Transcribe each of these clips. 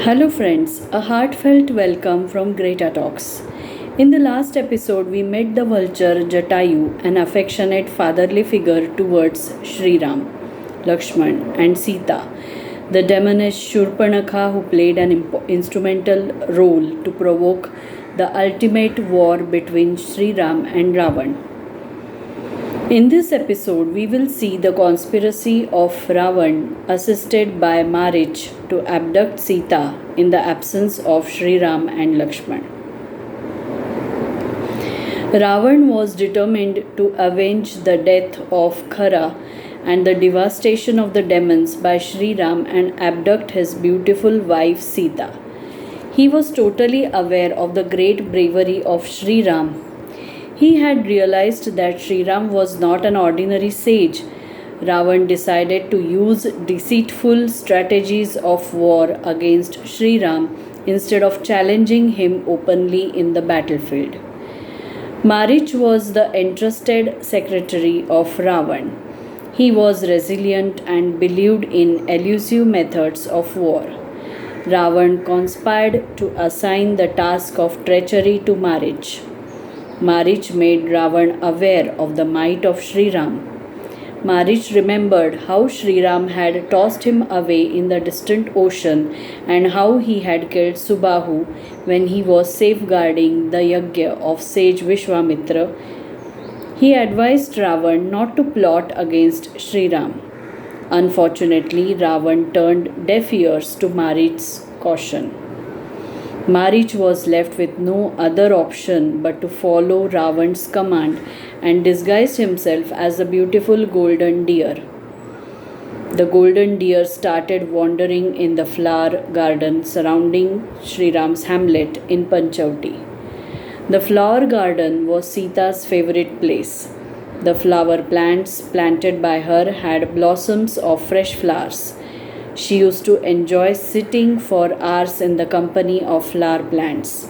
Hello, friends, a heartfelt welcome from Greta Talks. In the last episode, we met the vulture Jatayu, an affectionate fatherly figure towards Sriram, Lakshman, and Sita, the demoness Shurpanakha who played an instrumental role to provoke the ultimate war between Sriram and Ravan. In this episode, we will see the conspiracy of Ravan assisted by Maricha to abduct Sita in the absence of Sriram and Lakshman. Ravan was determined to avenge the death of Khara and the devastation of the demons by Sriram and abduct his beautiful wife Sita. He was totally aware of the great bravery of Sriram. He had realized that Sriram was not an ordinary sage. Ravan decided to use deceitful strategies of war against Sriram instead of challenging him openly in the battlefield. Maricha was the entrusted secretary of Ravan. He was resilient and believed in elusive methods of war. Ravan conspired to assign the task of treachery to Maricha. Maricha made Ravan aware of the might of Sriram. Maricha remembered how Sriram had tossed him away in the distant ocean and how he had killed Subahu when he was safeguarding the yajna of sage Vishwamitra. He advised Ravan not to plot against Sriram. Unfortunately, Ravan turned deaf ears to Maricha's caution. Maricha was left with no other option but to follow Ravan's command and disguise himself as a beautiful golden deer. The golden deer started wandering in the flower garden surrounding Sriram's hamlet in Panchavati. The flower garden was Sita's favorite place. The flower plants planted by her had blossoms of fresh flowers. She used to enjoy sitting for hours in the company of flower plants.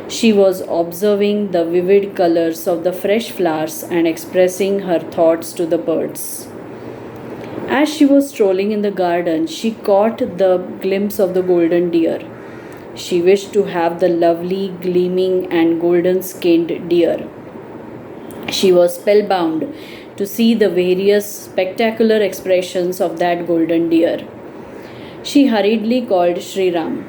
She was observing the vivid colors of the fresh flowers and expressing her thoughts to the birds. As she was strolling in the garden, she caught the glimpse of the golden deer. She wished to have the lovely, gleaming, and golden skinned deer. She was spellbound to see the various spectacular expressions of that golden deer. She hurriedly called Sriram.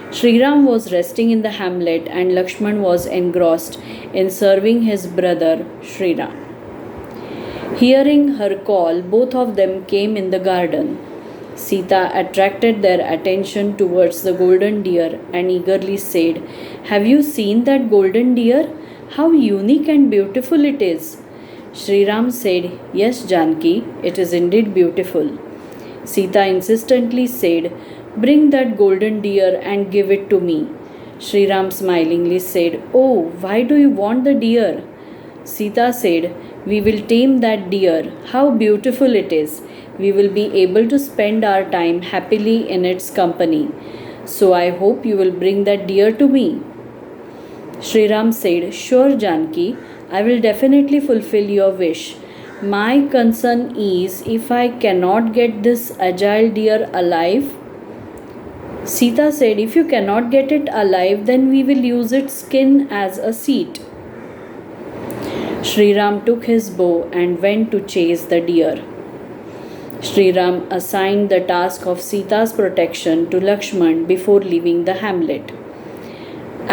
Sriram was resting in the hamlet and Lakshman was engrossed in serving his brother Sriram. Hearing her call, both of them came in the garden. Sita attracted their attention towards the golden deer and eagerly said, "Have you seen that golden deer? How unique and beautiful it is." Sriram said, "Yes, Janki, it is indeed beautiful." Sita insistently said, "Bring that golden deer and give it to me." Sriram smilingly said, "Oh, why do you want the deer?" Sita said, "We will tame that deer. How beautiful it is. We will be able to spend our time happily in its company. So I hope you will bring that deer to me." Sriram said, "Sure, Janki, I will definitely fulfill your wish. My concern is if I cannot get this agile deer alive." Sita said, "If you cannot get it alive, then we will use its skin as a seat." Sriram took his bow and went to chase the deer. Sriram assigned the task of Sita's protection to Lakshman before leaving the hamlet.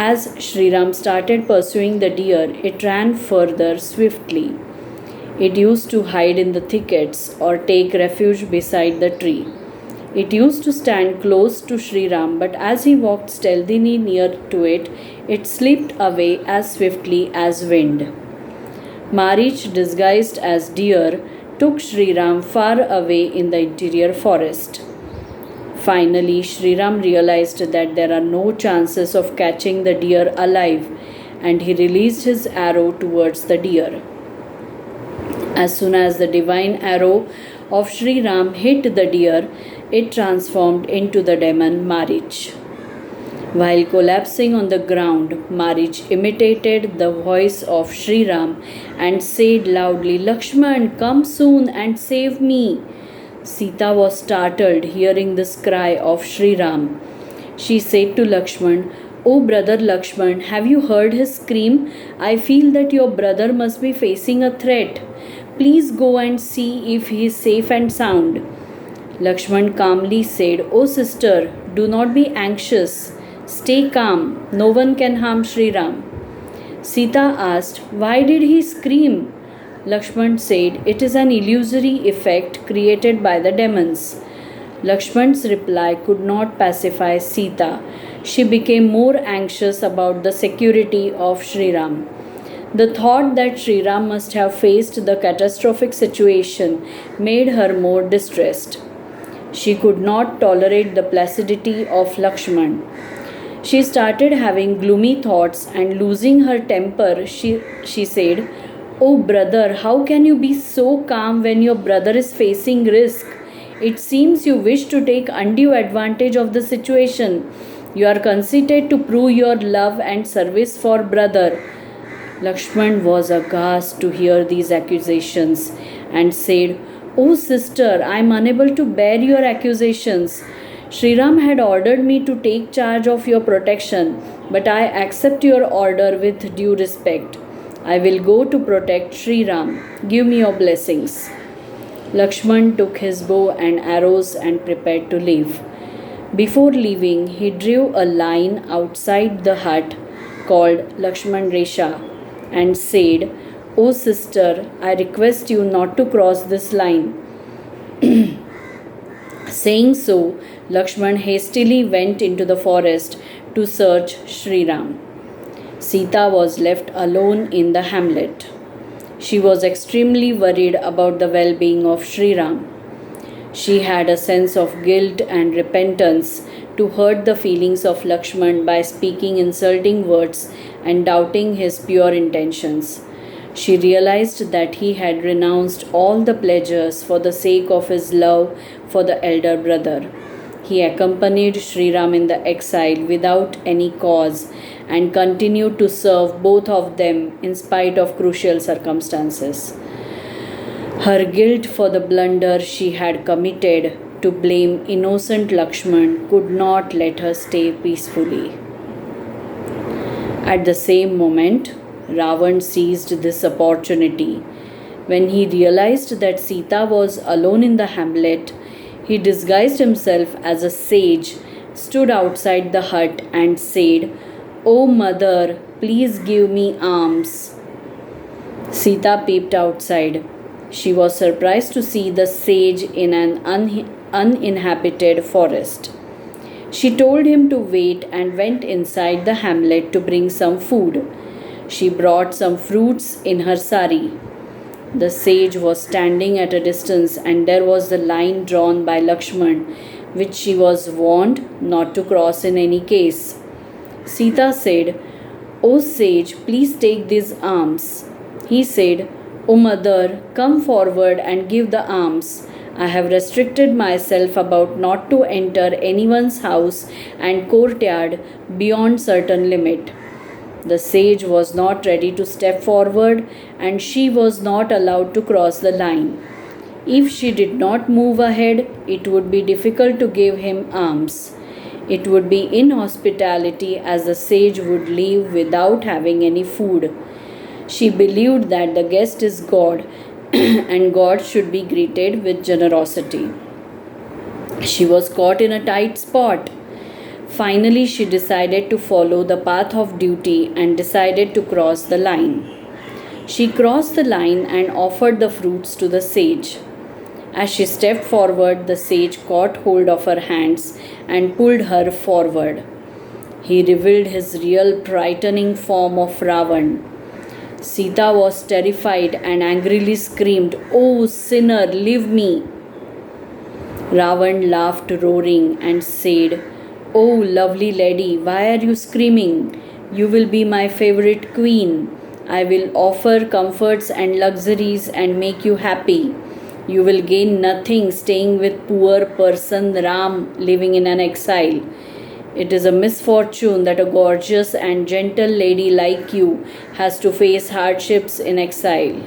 As Sriram started pursuing the deer, it ran further swiftly. It used to hide in the thickets or take refuge beside the tree. It used to stand close to Sriram, but as he walked stealthily near to it, it slipped away as swiftly as wind. Maricha, disguised as deer, took Sriram far away in the interior forest. Finally, Sriram realized that there are no chances of catching the deer alive, and he released his arrow towards the deer. As soon as the divine arrow of Sriram hit the deer, it transformed into the demon Maricha. While collapsing on the ground, Maricha imitated the voice of Sriram and said loudly, "Lakshman, come soon and save me." Sita was startled hearing this cry of Sriram. She said to Lakshman, "Oh brother Lakshman, have you heard his scream? I feel that your brother must be facing a threat. Please go and see if he is safe and sound." Lakshman calmly said, "Oh sister, do not be anxious. Stay calm. No one can harm Sriram." Sita asked, "Why did he scream?" Lakshman said, "It is an illusory effect created by the demons." Lakshman's reply could not pacify Sita. She became more anxious about the security of Sriram. The thought that Sriram must have faced the catastrophic situation made her more distressed. She could not tolerate the placidity of Lakshman. She started having gloomy thoughts and losing her temper. She said, "Oh brother, how can you be so calm when your brother is facing risk? It seems you wish to take undue advantage of the situation. You are conceited to prove your love and service for brother." Lakshman was aghast to hear these accusations and said, "Oh sister, I am unable to bear your accusations. Sriram had ordered me to take charge of your protection, but I accept your order with due respect. I will go to protect Sriram. Give me your blessings." Lakshman took his bow and arrows and prepared to leave. Before leaving, he drew a line outside the hut called Lakshman Rekha and said, "Oh sister, I request you not to cross this line." Saying so, Lakshman hastily went into the forest to search Sriram. Sita was left alone in the hamlet. She was extremely worried about the well-being of Sriram. She had a sense of guilt and repentance to hurt the feelings of Lakshman by speaking insulting words and doubting his pure intentions. She realized that he had renounced all the pleasures for the sake of his love for the elder brother. He accompanied Sriram in the exile without any cause and continued to serve both of them in spite of crucial circumstances. Her guilt for the blunder she had committed to blame innocent Lakshman could not let her stay peacefully. At the same moment, Ravan seized this opportunity. When he realized that Sita was alone in the hamlet, he disguised himself as a sage, stood outside the hut and said, "Oh mother, please give me alms." Sita peeped outside. She was surprised to see the sage in an uninhabited forest. She told him to wait and went inside the hamlet to bring some food. She brought some fruits in her sari. The sage was standing at a distance, and there was the line drawn by Lakshman, which she was warned not to cross in any case. Sita said, "Oh sage, please take these alms." He said, "Oh mother, come forward and give the alms. I have restricted myself about not to enter anyone's house and courtyard beyond certain limit." The sage was not ready to step forward, and she was not allowed to cross the line. If she did not move ahead, it would be difficult to give him alms. It would be inhospitality, as the sage would leave without having any food. She believed that the guest is God and God should be greeted with generosity. She was caught in a tight spot. Finally, she decided to follow the path of duty and decided to cross the line. She crossed the line and offered the fruits to the sage. As she stepped forward, the sage caught hold of her hands and pulled her forward. He revealed his real frightening form of Ravan. Sita was terrified and angrily screamed, "Oh sinner, leave me!" Ravan laughed, roaring, and said, "Oh lovely lady, why are you screaming? You will be my favorite queen. I will offer comforts and luxuries and make you happy. You will gain nothing staying with poor person Ram living in an exile. It is a misfortune that a gorgeous and gentle lady like you has to face hardships in exile."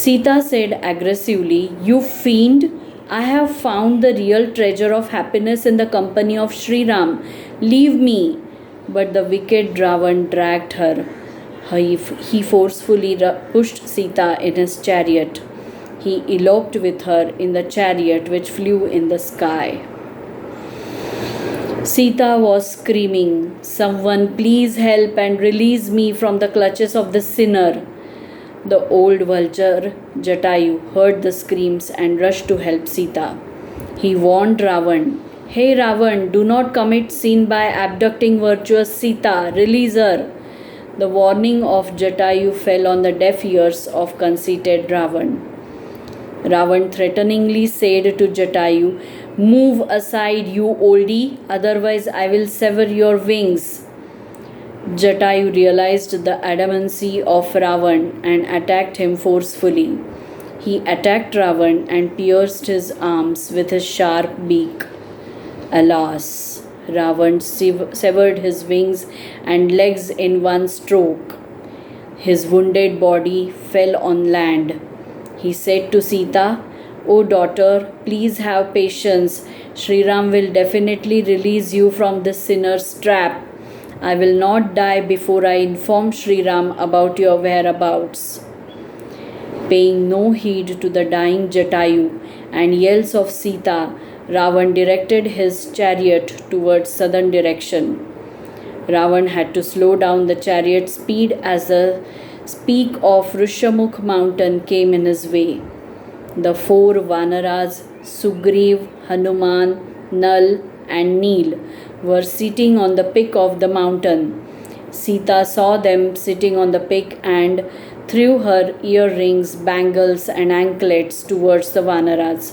Sita said aggressively, "You fiend! I have found the real treasure of happiness in the company of Sriram. Leave me. But the wicked Ravan dragged her. He forcefully pushed Sita in his chariot. He eloped with her in the chariot which flew in the sky. Sita was screaming, "Someone please help and release me from the clutches of the sinner." The old vulture, Jatayu, heard the screams and rushed to help Sita. He warned Ravan, "Hey Ravan, do not commit sin by abducting virtuous Sita. Release her." The warning of Jatayu fell on the deaf ears of conceited Ravan. Ravan threateningly said to Jatayu, "Move aside, you oldie, otherwise I will sever your wings." Jatayu realized the adamancy of Ravan and attacked him forcefully. He attacked Ravan and pierced his arms with his sharp beak. Alas, Ravan severed his wings and legs in one stroke. His wounded body fell on land. He said to Sita, "O daughter, please have patience. Sriram will definitely release you from this sinner's trap. I will not die before I inform Sriram about your whereabouts." Paying no heed to the dying Jatayu and yells of Sita, Ravan directed his chariot towards southern direction. Ravan had to slow down the chariot's speed as the peak of Rishamukh mountain came in his way. The four Vanaras, Sugriv, Hanuman, Nal, and Neel, were sitting on the peak of the mountain. Sita saw them sitting on the peak and threw her earrings, bangles, and anklets towards the Vanaras.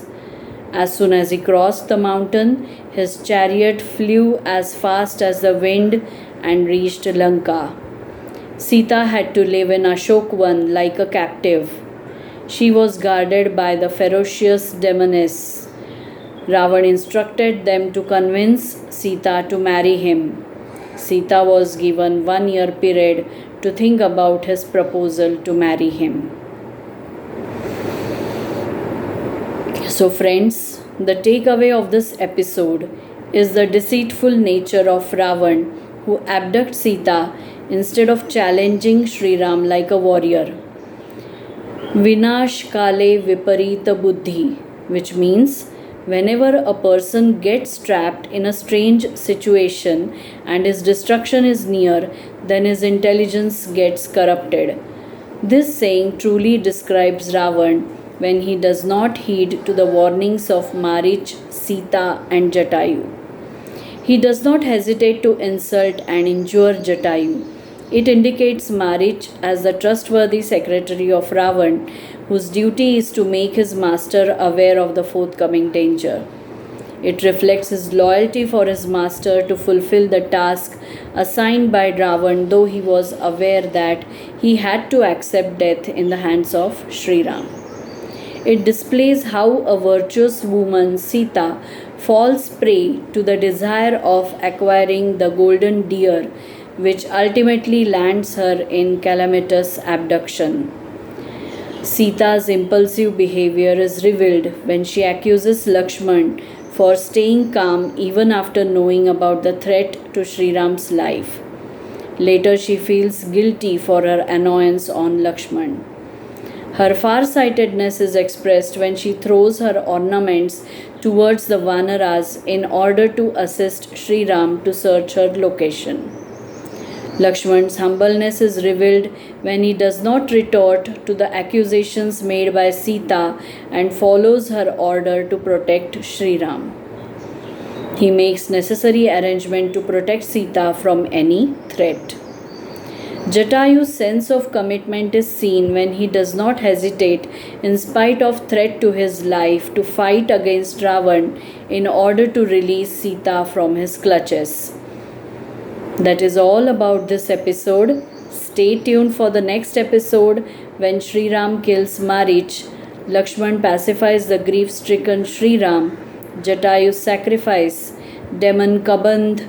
As soon as he crossed the mountain, his chariot flew as fast as the wind and reached Lanka. Sita had to live in Ashok Vatika like a captive. She was guarded by the ferocious demonesses. Ravan instructed them to convince Sita to marry him. Sita was given 1 year period to think about his proposal to marry him. So friends, the takeaway of this episode is the deceitful nature of Ravan, who abducts Sita instead of challenging Sriram like a warrior. Vinash kale viparita buddhi, which means whenever a person gets trapped in a strange situation and his destruction is near, then his intelligence gets corrupted. This saying truly describes Ravan when he does not heed to the warnings of Maricha, Sita, and Jatayu. He does not hesitate to insult and injure Jatayu. It indicates Maricha as the trustworthy secretary of Ravan, whose duty is to make his master aware of the forthcoming danger. It reflects his loyalty for his master to fulfill the task assigned by Ravan, though he was aware that he had to accept death in the hands of Sriram. It displays how a virtuous woman, Sita, falls prey to the desire of acquiring the golden deer, which ultimately lands her in calamitous abduction. Sita's impulsive behavior is revealed when she accuses Lakshman for staying calm even after knowing about the threat to Sriram's life. Later, she feels guilty for her annoyance on Lakshman. Her farsightedness is expressed when she throws her ornaments towards the Vanaras in order to assist Sriram to search her location. Lakshman's humbleness is revealed when he does not retort to the accusations made by Sita and follows her order to protect Sriram. He makes necessary arrangement to protect Sita from any threat. Jatayu's sense of commitment is seen when he does not hesitate, in spite of threat to his life, to fight against Ravan in order to release Sita from his clutches. That is all about this episode. Stay tuned for the next episode when Sriram kills Maricha, Lakshman pacifies the grief-stricken Sriram, Jatayu's sacrifice, demon Kabandh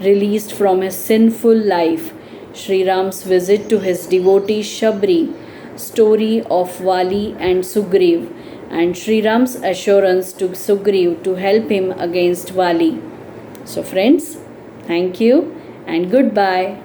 released from his sinful life, Sriram's visit to his devotee Shabri, story of Vali and Sugriv, and Sriram's assurance to Sugriv to help him against Vali. So friends, thank you and goodbye.